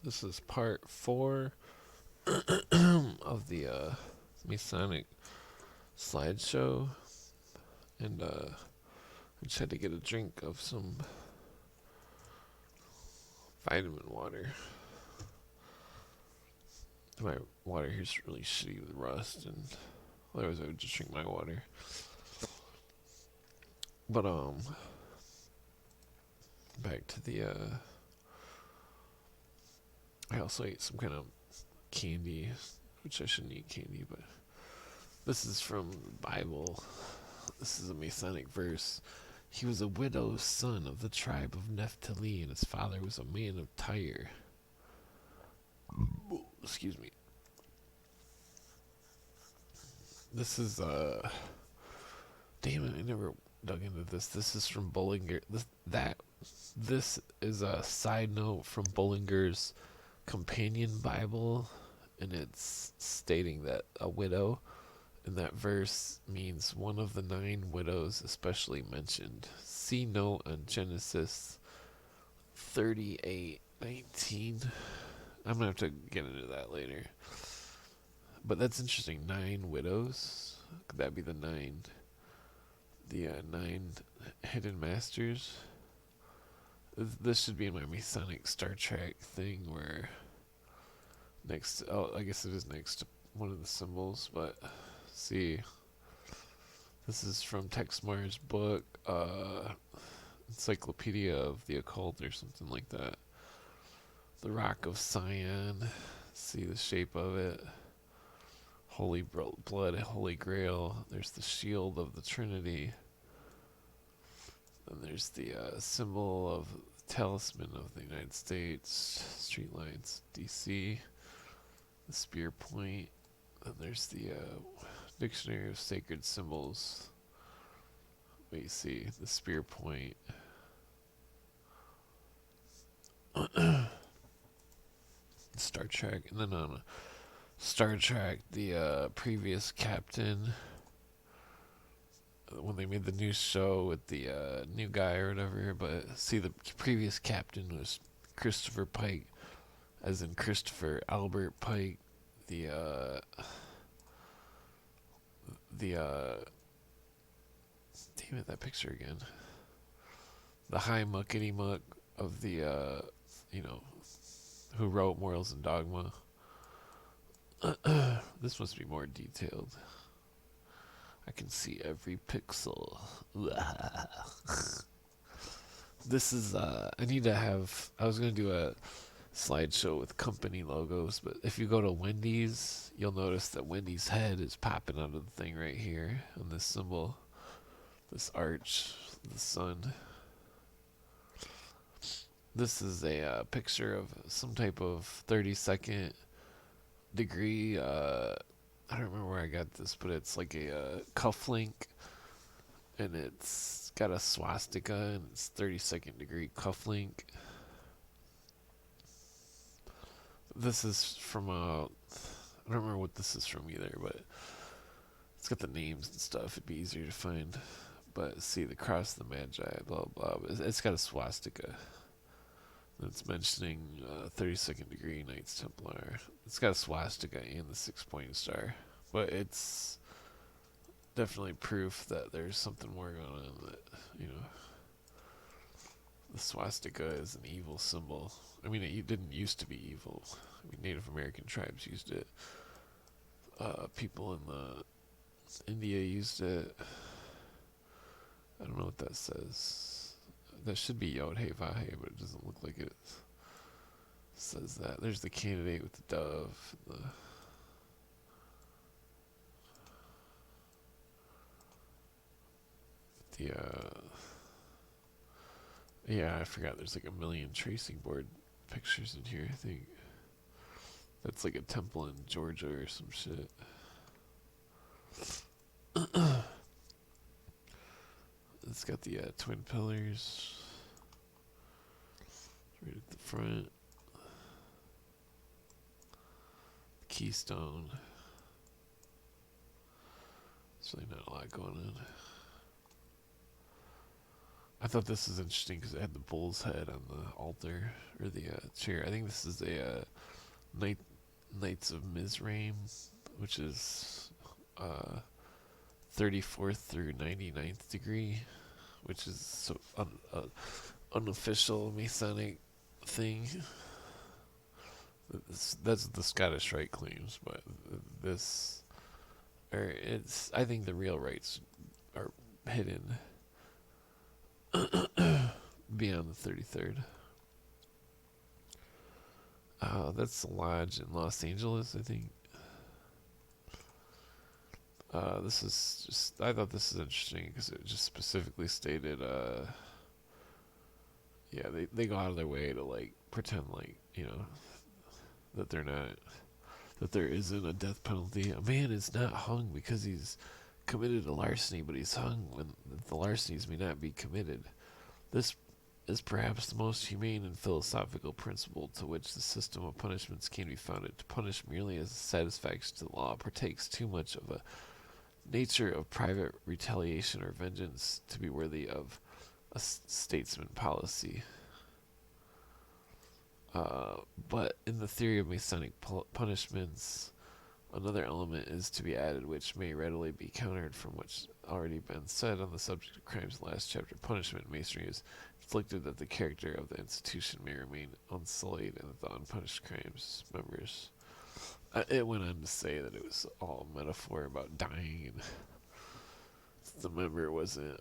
This is part 4 of the Masonic slideshow, and I just had to get a drink of some vitamin water. My water here's really shitty with rust, and otherwise I would just drink my water. But back to the I also ate some kind of candy, which I shouldn't eat candy, but this is from the Bible. This is a Masonic verse. He was a widow's son of the tribe of Naphtali, and his father was a man of Tyre. Excuse me. This is damn it, I never dug into this. This is from Bollinger. This is a side note from Bollinger's Companion Bible, and it's stating that a widow in that verse means one of the 9 widows especially mentioned. See note on Genesis 38:19. I'm gonna have to get into that later. But that's interesting. 9 widows. Could that be the nine? The 9 hidden masters. This should be in my Masonic Star Trek thing where next. Oh, I guess it is next to one of the symbols. But see, this is from Texmar's book, Encyclopedia of the Occult or something like that. The Rock of Sion. See the shape of it. Holy blood, Holy Grail. There's the shield of the Trinity. Then there's the symbol of the talisman of the United States. Streetlights, DC. The spear point. Then there's the Dictionary of Sacred Symbols. Wait, see the spear point. Star Trek, and then on Star Trek, the previous captain, when they made the new show with the new guy or whatever, but see, the previous captain was Christopher Pike, as in Christopher Albert Pike, the damn it, that picture again. The high muckety muck of the you know, who wrote Morals and Dogma. This must be more detailed. I can see every pixel. This is I need to have I was gonna do a slideshow with company logos, but if you go to Wendy's, you'll notice that Wendy's head is popping out of the thing right here on this symbol. This arch, the sun. This is a picture of some type of 30-second degree. I don't remember where I got this, but it's like a cufflink, and it's got a swastika, and it's 30-second degree cufflink. This is from a. I don't remember what this is from either, but it's got the names and stuff. It'd be easier to find. But see, the cross of the Magi, blah blah. It's got a swastika. It's mentioning 32nd degree Knights Templar. It's got a swastika and the 6-point star. But it's definitely proof that there's something more going on, that, you know, the swastika is an evil symbol. I mean, it didn't used to be evil. I mean, Native American tribes used it. People in India used it. I don't know what that says. That should be Yod He Vahe, but it doesn't look like it says that. There's the candidate with the dove. Yeah, I forgot. There's like a million tracing board pictures in here. I think that's like a temple in Georgia or some shit. It's got the twin pillars right at the front. Keystone. There's really not a lot going on. I thought this was interesting because it had the bull's head on the altar or the chair. I think this is a Knight, Knights of Mizraim, which is 34th through 99th degree, which is unofficial Masonic thing. That's what the Scottish Rite claims, but this, or it's. I think the real rites are hidden beyond the 33rd. That's the lodge in Los Angeles, I think. This is just. I thought this is interesting because it just specifically stated. Yeah, they go out of their way to like pretend like that they're not, that there isn't a death penalty. A man is not hung because he's committed a larceny, but he's hung when the larcenies may not be committed. This is perhaps the most humane and philosophical principle to which the system of punishments can be founded. To punish merely as a satisfaction to the law partakes too much of a nature of private retaliation or vengeance to be worthy of a statesman policy. But in the theory of Masonic punishments, another element is to be added which may readily be countered from what's already been said on the subject of crimes in the last chapter. Punishment in Masonry is inflicted that the character of the institution may remain unsullied and that the unpunished crimes members. It went on to say that it was all a metaphor about dying and the member wasn't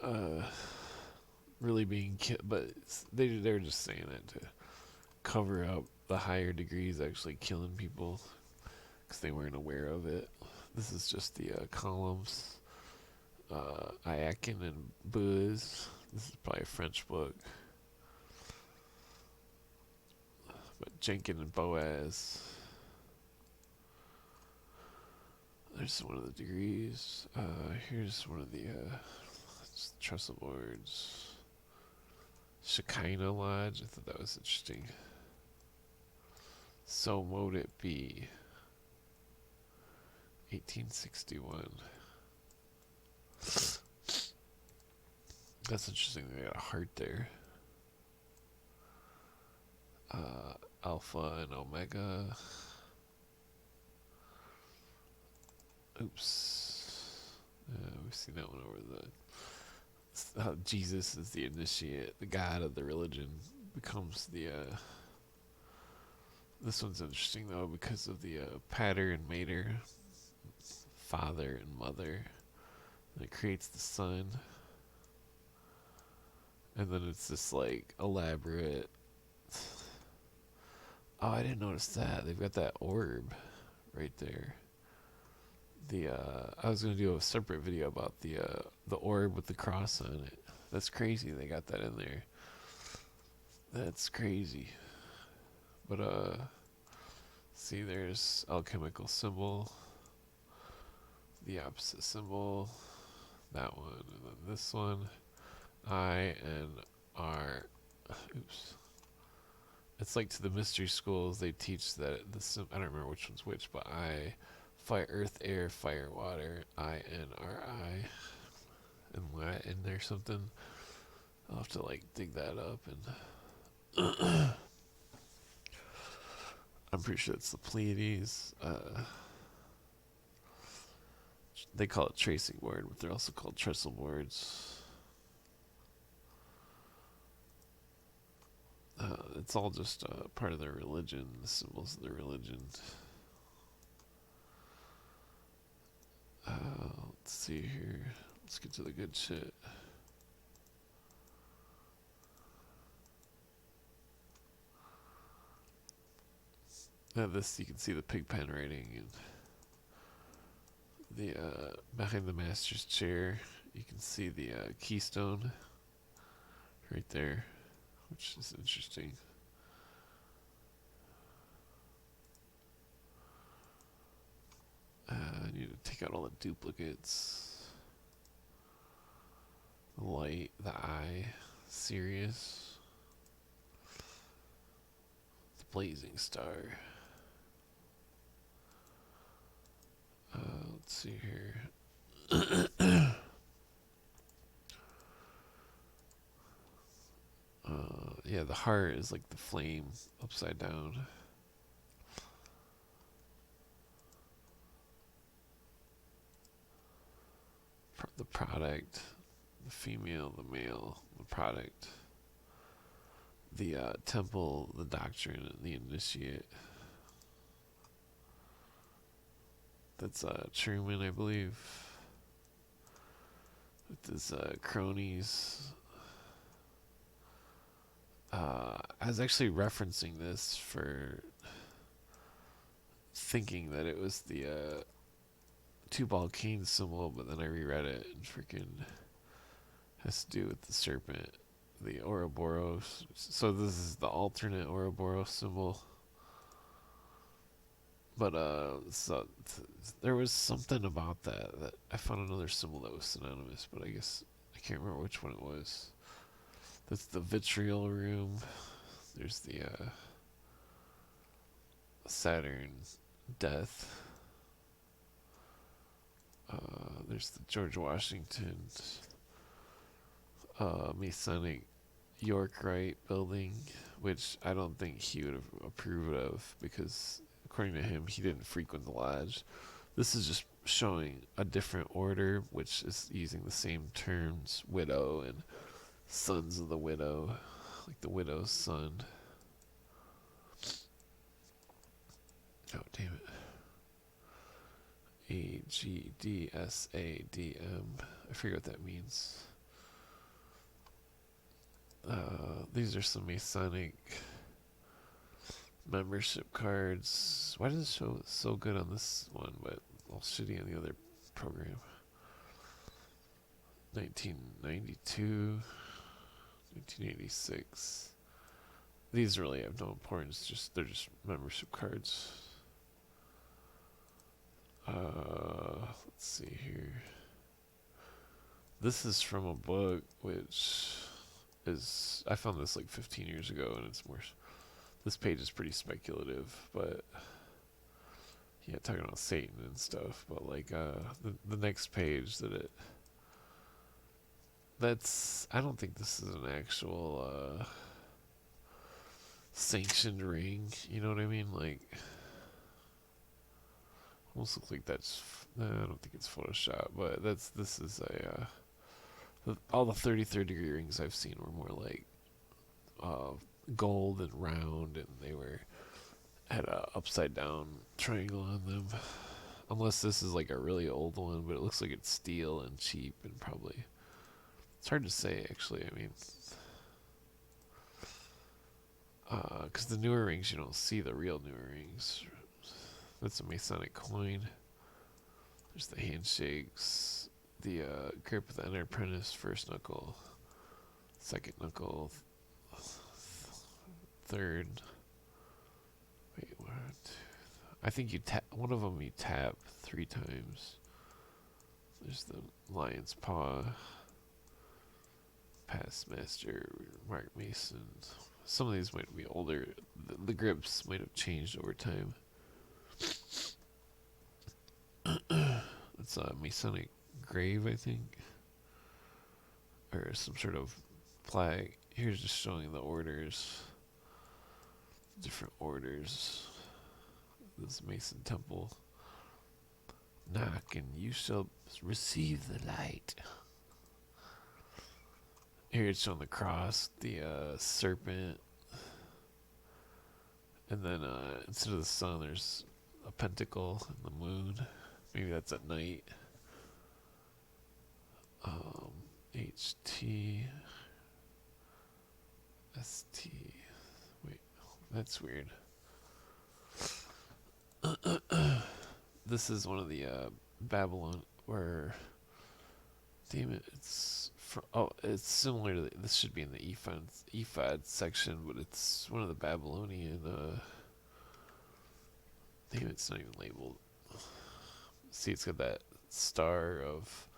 really being killed, but they were just saying that to cover up the higher degrees actually killing people because they weren't aware of it. This is just the columns. Iakin and Buzz. This is probably a French book. But Jenkin and Boaz. There's one of the degrees. Here's one of the trestle boards. Shekinah Lodge. I thought that was interesting. So mote it be. 1861. That's interesting. They got a heart there. Alpha and Omega. Oops. We've seen that one over how Jesus is the initiate, the god of the religion, becomes the. This one's interesting though because of the pater and mater, father and mother. And it creates the son. And then it's this like elaborate. Oh, I didn't notice that. They've got that orb right there. I was gonna do a separate video about the orb with the cross on it. That's crazy. They got that in there. That's crazy. But see, there's alchemical symbol, the opposite symbol, that one, and then this one, I and R. Oops. It's like to the mystery schools they teach that I don't remember which one's which, but I, fire, earth, air, fire, water, I N R I, in Latin or something. I'll have to like dig that up and. I'm pretty sure it's the Pleiades. They call it tracing board, but they're also called trestle boards. It's all just part of their religion, the symbols of their religion. Let's see here. Let's get to the good shit. This you can see the pig pen writing and the behind the master's chair. You can see the keystone right there, which is interesting. I need to take out all the duplicates. The light, the eye, Sirius, the blazing star. Let's see here. yeah, the heart is like the flame upside down. The product, the female, the male, the product, the temple, the doctrine, and the initiate. That's Truman, I believe, with his cronies. I was actually referencing this for thinking that it was the two-ball cane symbol, but then I reread it and freaking has to do with the serpent, the Ouroboros. So this is the alternate Ouroboros symbol. But there was something about that I found another symbol that was synonymous, but I guess I can't remember which one it was. That's the vitriol room. There's the Saturn death. There's the George Washington Masonic York Rite building, which I don't think he would have approved of because, according to him, he didn't frequent the lodge. This is just showing a different order, which is using the same terms, widow and sons of the widow, like the widow's son. Oh, damn it. AGDSADM. I forget what that means. These are some Masonic membership cards. Why does it show so good on this one, but all shitty on the other program? 1992, 1986. These really have no importance. They're just membership cards. Let's see here. This is from a book which is, I found this like 15 years ago, and it's more. This page is pretty speculative, but yeah, talking about Satan and stuff. But like the next page that's, I don't think this is an actual sanctioned ring. You know what I mean? Like, almost looks like that's. I don't think it's Photoshop, but this is a. All the 33rd degree rings I've seen were more like gold and round, and they had a upside down triangle on them. Unless this is like a really old one, but it looks like it's steel and cheap and probably. It's hard to say actually. I mean, because the newer rings you don't see the real newer rings. That's a Masonic coin. There's the handshakes, the grip of the inner apprentice, first knuckle, second knuckle, third. Wait, what? I think you tap one of them. You tap 3 times. There's the lion's paw, past master, Mark Mason. Some of these might be older. The grips might have changed over time. It's a Masonic grave, I think, or some sort of flag. Here's just showing the orders, different orders. This Mason temple. Knock and you shall receive the light. Here it's showing the cross, the serpent, and then instead of the sun, there's a pentacle and the moon. Maybe that's at night. HT ST. Wait, that's weird. This is one of the Babylon where. Damn it! It's similar to this. Should be in the ephod section, but it's one of the Babylonian. Damn, it's not even labeled. See, it's got that star of.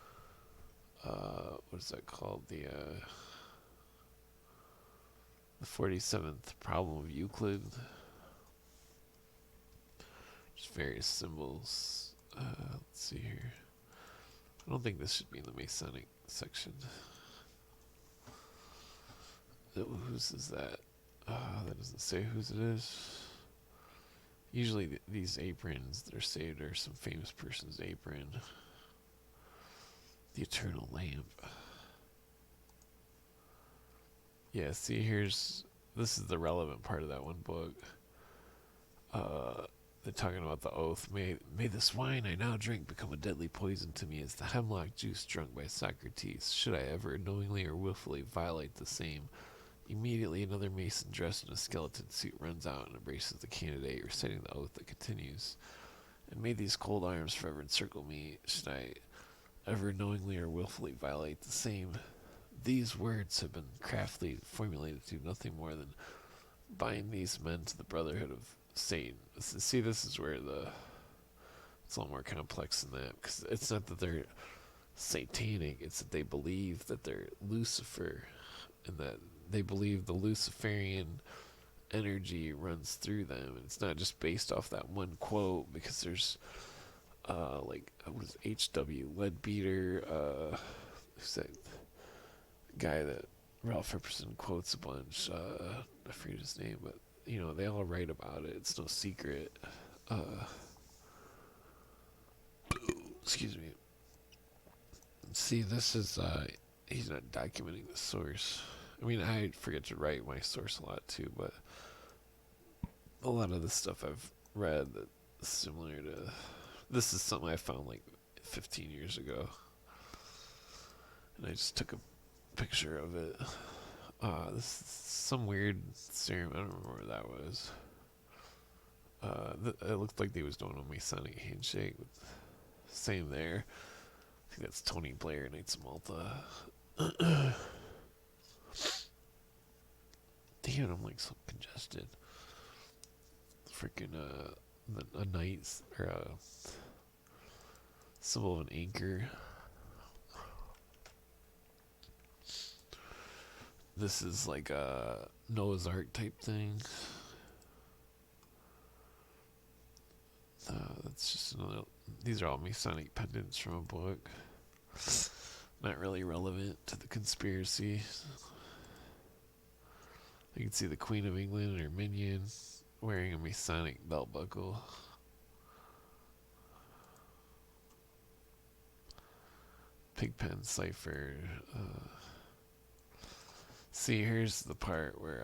What is that called? The 47th problem of Euclid. Just various symbols. Let's see here. I don't think this should be in the Masonic section. Whose is that? That doesn't say whose it is. Usually these aprons that are saved are some famous person's apron. The Eternal Lamp. Yeah, see, this is the relevant part of that one book. They're talking about the oath. May this wine I now drink become a deadly poison to me as the hemlock juice drunk by Socrates. Should I ever knowingly or willfully violate the same, immediately another mason dressed in a skeleton suit runs out and embraces the candidate, reciting the oath that continues. And may these cold arms forever encircle me, should I ever knowingly or willfully violate the same. These words have been craftily formulated to do nothing more than bind these men to the brotherhood of Satan. See, this is where it's a lot more complex than that, because it's not that they're satanic, it's that they believe that they're Lucifer, and that they believe the Luciferian energy runs through them. And it's not just based off that one quote, because there's like, what is H.W. Leadbeater, who's that guy that Ralph Epperson quotes a bunch, I forget his name, but you know, they all write about it. It's no secret. Excuse me. See, this is, he's not documenting the source. I mean, I forget to write my source a lot too, but a lot of the stuff I've read that's similar to, this is something I found like 15 years ago. And I just took a picture of it. This is some weird serum. I don't remember where that was. It looked like they was doing a Masonic handshake. Same there. I think that's Tony Blair, Knights of Malta. Damn, I'm like so congested. Freaking a knight's or a symbol of an anchor. This is like a Noah's Ark type thing. That's just another. These are all Masonic pendants from a book. Not really relevant to the conspiracy. You can see the Queen of England and her minion wearing a Masonic belt buckle. Pigpen cipher. See, here's the part where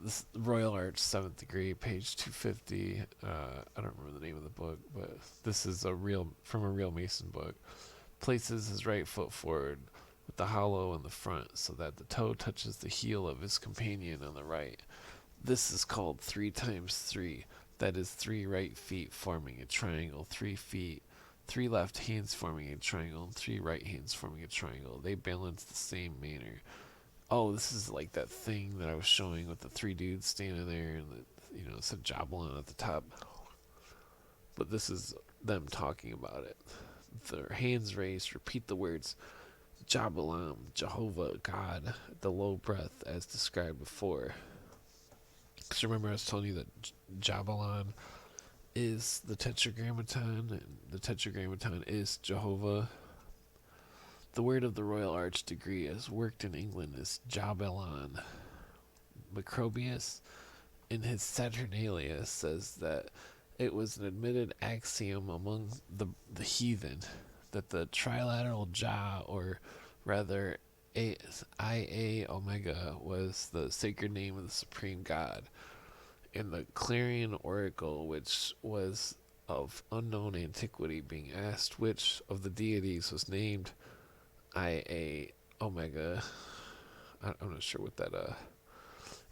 this Royal Arch 7th degree, page 250. I don't remember the name of the book, but this is from a real Mason book. Places his right foot forward with the hollow in the front so that the toe touches the heel of his companion on the right. This is called 3 times 3. That is 3 right feet forming a triangle, 3 feet, 3 left hands forming a triangle, and 3 right hands forming a triangle. They balance the same manner. Oh, this is like that thing that I was showing with the 3 dudes standing there, and it said Jabalon at the top. But this is them talking about it. Their hands raised, repeat the words Jabalam, Jehovah, God, at the low breath as described before. Because remember I was telling you that Jabalon is the Tetragrammaton, and the Tetragrammaton is Jehovah. The word of the Royal Arch degree as worked in England is Jabelon. Macrobius, in his Saturnalia, says that it was an admitted axiom among the heathen that the trilateral Ja, or rather Ia Omega, was the sacred name of the supreme God. In the Clarion Oracle, which was of unknown antiquity, being asked which of the deities was named Ia Omega, I'm not sure what that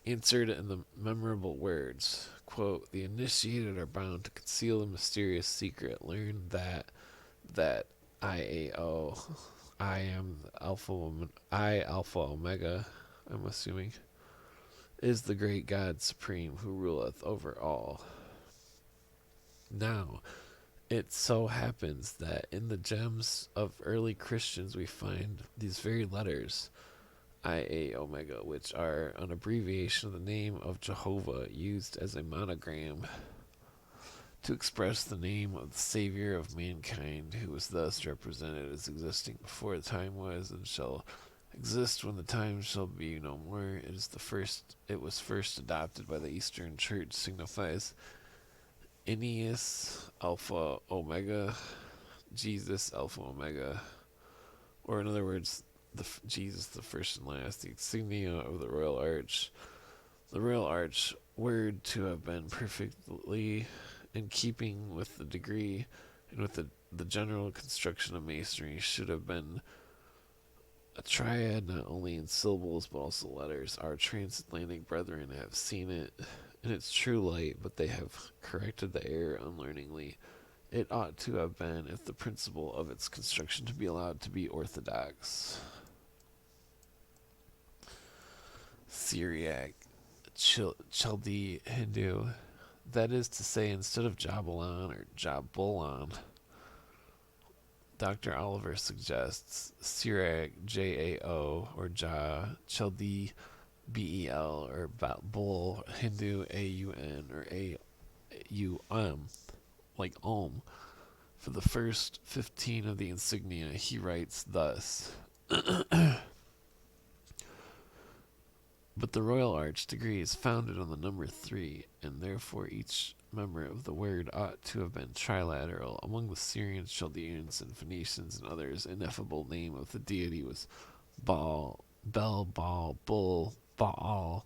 answered in the memorable words, quote, "The initiated are bound to conceal a mysterious secret. Learn that IAO, I am Alpha Omega, I'm assuming, is the great God supreme who ruleth over all." Now, it so happens that in the gems of early Christians we find these very letters, Ia Omega, which are an abbreviation of the name of Jehovah used as a monogram to express the name of the Savior of mankind, who was thus represented as existing before time was and shall exist when the time shall be no more. It was first adopted by the Eastern Church, signifies Enneus Alpha Omega, Jesus Alpha Omega, or in other words, Jesus the first and last, the insignia of the Royal Arch. The Royal Arch, word to have been perfectly in keeping with the degree and with the general construction of masonry, should have been a triad not only in syllables but also letters. Our transatlantic brethren have seen it in its true light, but they have corrected the error unlearningly. It ought to have been, if the principle of its construction to be allowed to be orthodox. Syriac, Chaldee, Hindu. That is to say, instead of Jabalan or Jabulan, Dr. Oliver suggests Syriac, Jao, or Chaldee, Bel, or Bull, Hindu, Aun, or Aum, like Om. For the first 15 of the insignia, he writes thus. But the Royal Arch degree is founded on the number 3, and therefore each member of the word ought to have been trilateral. Among the Syrians, Chaldeans, and Phoenicians, and others, ineffable name of the deity was Baal, Bull, Baal,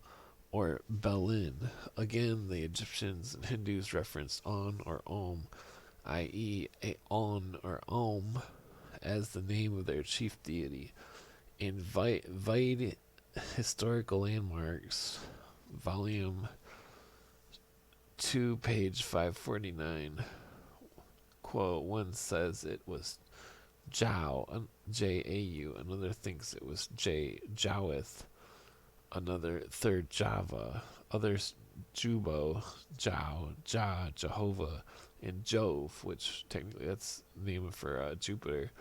or Belin. Again, the Egyptians and Hindus referenced On or Om, i.e., On or Om, as the name of their chief deity. In Vide Historical Landmarks, Volume 2, page 549, quote, one says it was Jau, Jau, another thinks it was Jaweth, another third Java, others Jubo, Jehovah, and Jove, which technically that's the name for Jupiter.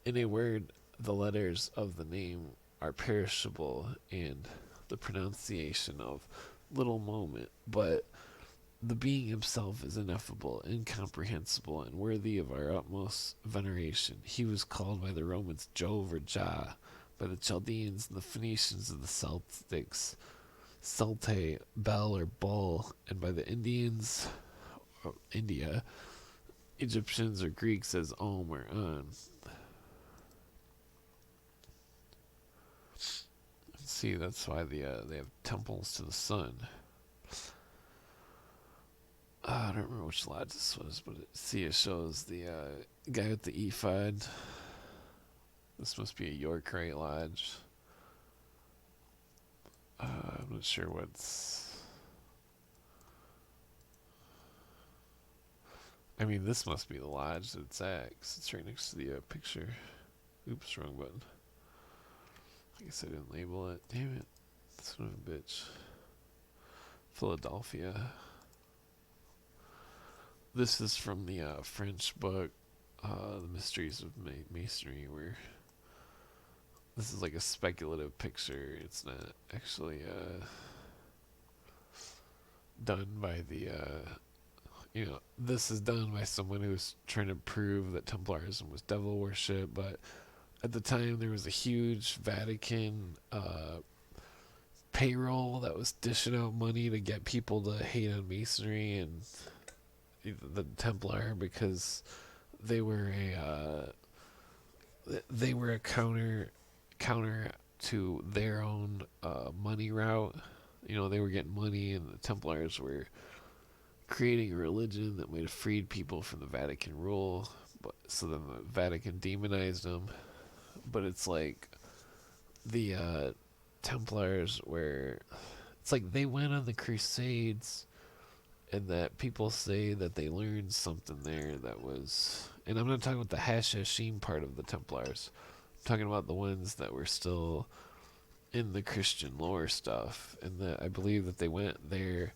In a word, the letters of the name are perishable and the pronunciation of little moment, but the being himself is ineffable, incomprehensible, and worthy of our utmost veneration. He was called by the Romans Jove or Jah, by the Chaldeans and the Phoenicians of the Celtics Celte, Bel or Bull, and by the Indians, or India, Egyptians or Greeks as Om or An. See, that's why they have temples to the sun. I don't remember which lodge this was, but it shows the guy with the ephod. This must be a Yorkite lodge. I'm not sure what's... I mean, this must be the lodge that it's at, 'cause it's right next to the picture. Oops, wrong button. I guess I didn't label it. Damn it. Son of a bitch. Philadelphia. This is from the French book, The Mysteries of Masonry, where this is like a speculative picture. It's not actually done by the, this is done by someone who's trying to prove that Templarism was devil worship, but at the time there was a huge Vatican payroll that was dishing out money to get people to hate on Masonry and the Templar, because they were a counter to their own money route. They were getting money, and the Templars were creating a religion that might have freed people from the Vatican rule. But so then the Vatican demonized them. But it's like the Templars were... It's like they went on the Crusades, and that people say that they learned something there that was... And I'm not talking about the Hashashim part of the Templars. I'm talking about the ones that were still in the Christian lore stuff. And that I believe that they went there...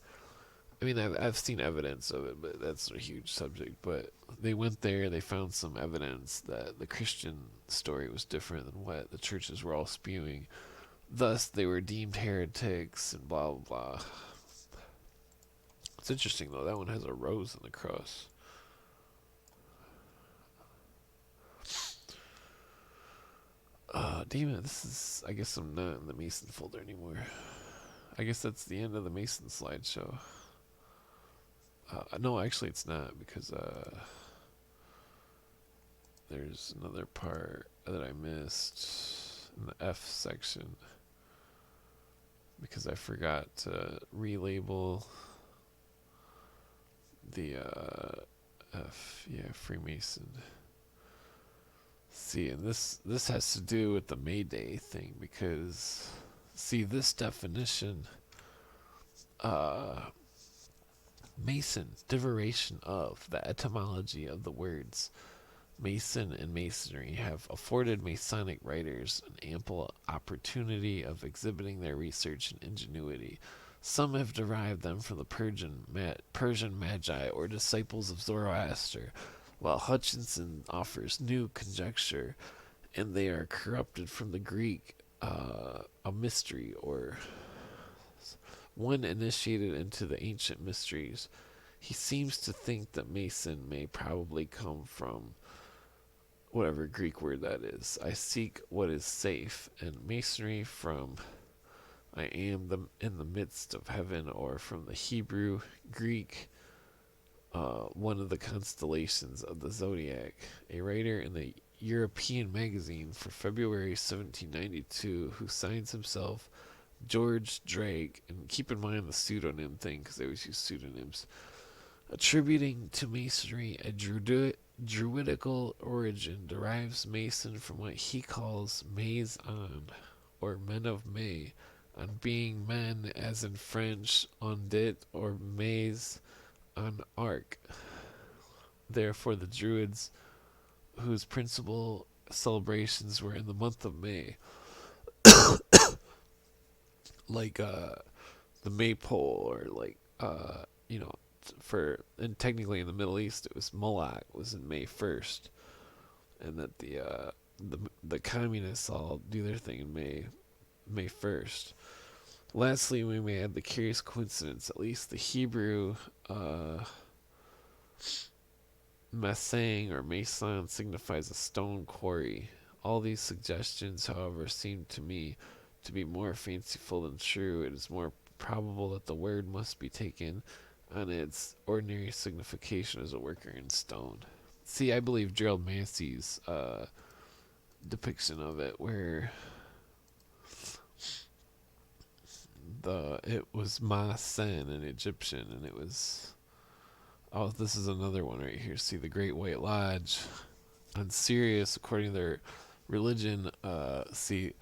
I mean, I've seen evidence of it, but that's a huge subject. But they went there, they found some evidence that the Christian story was different than what the churches were all spewing. Thus, they were deemed heretics and blah, blah, blah. It's interesting, though. That one has a rose in the cross. Damn it, this is, I guess I'm not in the Mason folder anymore. I guess that's the end of the Mason slideshow. No, actually it's not, because there's another part that I missed in the F section, because I forgot to relabel the F, yeah, Freemason. See, and this has to do with the May Day thing, because see, this definition, Mason, derivation of, the etymology of the words Mason and Masonry have afforded Masonic writers an ample opportunity of exhibiting their research and ingenuity. Some have derived them from the Persian Magi or disciples of Zoroaster, while Hutchinson offers new conjecture, and they are corrupted from the Greek, a mystery, or one initiated into the ancient mysteries. He seems to think that Mason may probably come from whatever Greek word that is. I seek what is safe, and Masonry from I am in the midst of heaven, or from the Hebrew, Greek, one of the constellations of the zodiac. A writer in the European magazine for February 1792 who signs himself George Drake, and keep in mind the pseudonym thing because they always use pseudonyms, attributing to Masonry a druidical origin, derives Mason from what he calls Mays on, or men of May, on being men as in French on dit, or Mays on arc. Therefore, the Druids, whose principal celebrations were in the month of May, like the maypole, or like for, and technically in the Middle East it was Moloch was in May 1st, and that the communists all do their thing in May 1st. Lastly, we may add the curious coincidence, at least the Hebrew Masang or Mason signifies a stone quarry. All these suggestions, however, seem to me to be more fanciful than true. It is more probable that the word must be taken on its ordinary signification as a worker in stone. See, I believe Gerald Massey's depiction of it, where it was Ma-Sen in Egyptian, and it was, oh, this is another one right here. See, the Great White Lodge on Sirius, according to their religion. See,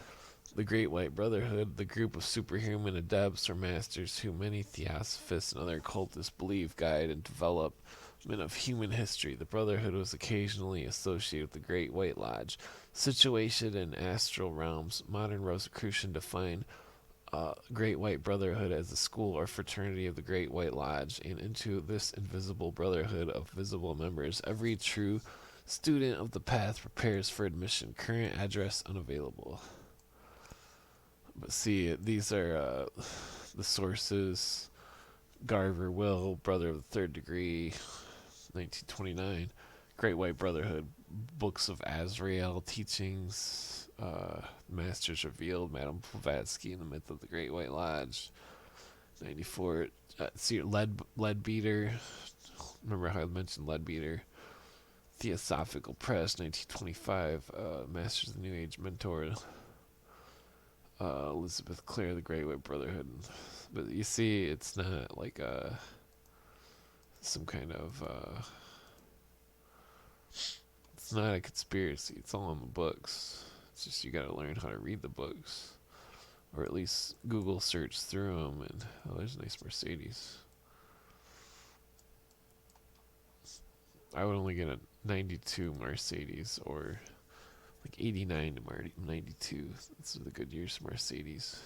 the Great White Brotherhood, the group of superhuman adepts or masters who many theosophists and other occultists believe guide and development of human history. The Brotherhood was occasionally associated with the Great White Lodge, situated in astral realms. Modern Rosicrucian define Great White Brotherhood as the school or fraternity of the Great White Lodge, and into this invisible brotherhood of visible members, every true student of the path prepares for admission. Current address unavailable. But see, these are the sources. Garver Will, brother of the third degree, 1929. Great White Brotherhood, Books of Azrael, Teachings, Masters Revealed, Madame Blavatsky, and the Myth of the Great White Lodge, 94. See, Leadbeater. Remember how I mentioned Leadbeater? Theosophical Press, 1925. Masters of the New Age Mentor, Elizabeth Clare, The Great White Brotherhood. But you see, it's not like some kind of it's not a conspiracy. It's all in the books. It's just you got to learn how to read the books, or at least Google search through them. And oh, there's a nice Mercedes. I would only get a 92 Mercedes, or like 89 to 92. Those are the good years for Mercedes.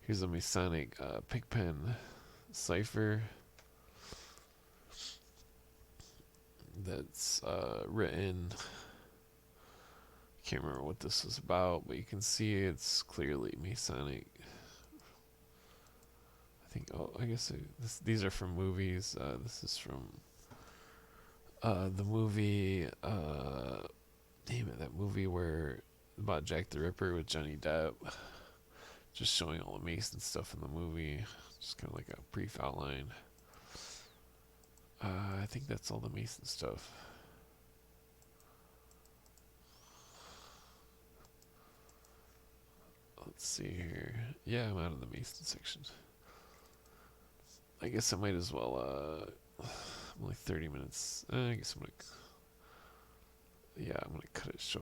Here's a Masonic Pigpen cipher that's written. I can't remember what this was about, but you can see it's clearly Masonic. I think. Oh, I guess these are from movies. This is from the movie. Damn it! That movie where about Jack the Ripper with Johnny Depp. Just showing all the Mason stuff in the movie. Just kind of like a brief outline. I think that's all the Mason stuff. Let's see here. Yeah, I'm out of the Mason section. I guess I might as well, I'm only 30 minutes. I guess I'm gonna, yeah, I'm gonna cut it short.